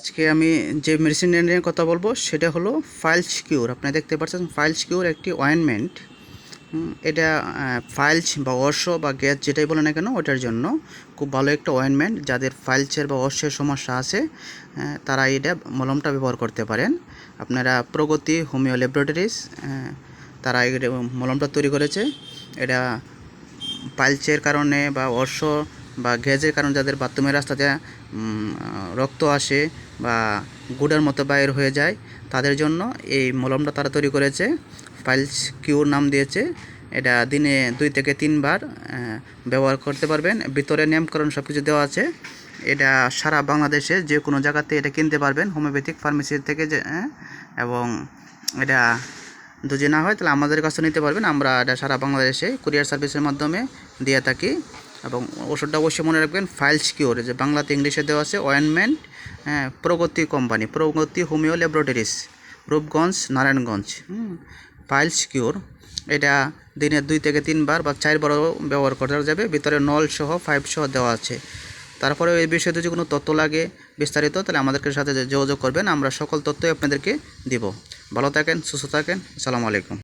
আজকে আমি যে মেডিসিন নিয়ে কথা বলবো সেটা হলো ফাইলস কিউর। আপনারা দেখতে পাচ্ছেন ফাইলস কিউর একটি অয়েনমেন্ট। এটা ফাইলস বা অর্শ বা গ্যাস যেটাই বলে না কেন ওটার জন্য খুব ভালো একটা অয়েনমেন্ট। যাদের ফাইলসের বা অর্শের সমস্যা আছে তারা এটা মলমটা ব্যবহার করতে পারেন। আপনারা প্রগতি হোমিও ল্যাবরেটরিজ তারা এটা মলমটা তৈরি করেছে। এটা পাইলসের কারণে বা অর্শ বা গ্যাসের কারণে যাদের বাথরুমের রাস্তাতে রক্ত আসে বা গুড়ার মতো বাইর হয়ে যায় তাদের জন্য এই মলমটা তারা তৈরি করেছে। ফাইলস কিউর নাম দিয়েছে। এটা দিনে 2 থেকে 3 বার ব্যবহার করতে পারবেন। ভিতরে নামকরণ সব কিছু দেওয়া আছে। এটা সারা বাংলাদেশে যে কোনো জায়গাতে এটা কিনতে পারবেন হোমিওপ্যাথিক ফার্মেসির থেকে এবং এটা যদি না হয় তাহলে আমাদের কাছে নিতে পারবেন। আমরা এটা সারা বাংলাদেশে কুরিয়ার সার্ভিসের মাধ্যমে দিয়ে থাকি। এবং ওষুধটা অবশ্যই মনে রাখবেন ফাইলস কিউর, যে বাংলাতে ইংলিশে দেওয়া আছে ointment, Pragati company, Pragati homeo laboratories, Rupganj, Narayanganj. Piles cure এটা দিনে 2 থেকে 3 বার বা 4 বারও ব্যবহার করা যাবে। ভিতরে নল সহ 5 সহ দেওয়া আছে। তারপরে এই বিষয়ে যদি কোনো তথ্য লাগে বিস্তারিত তাহলে আমাদের সাথে যোগাযোগ করবেন। আমরা সকল তথ্যই আপনাদেরকে দিব। ভালো থাকেন, সুস্থ থাকেন। আসসালামু আলাইকুম।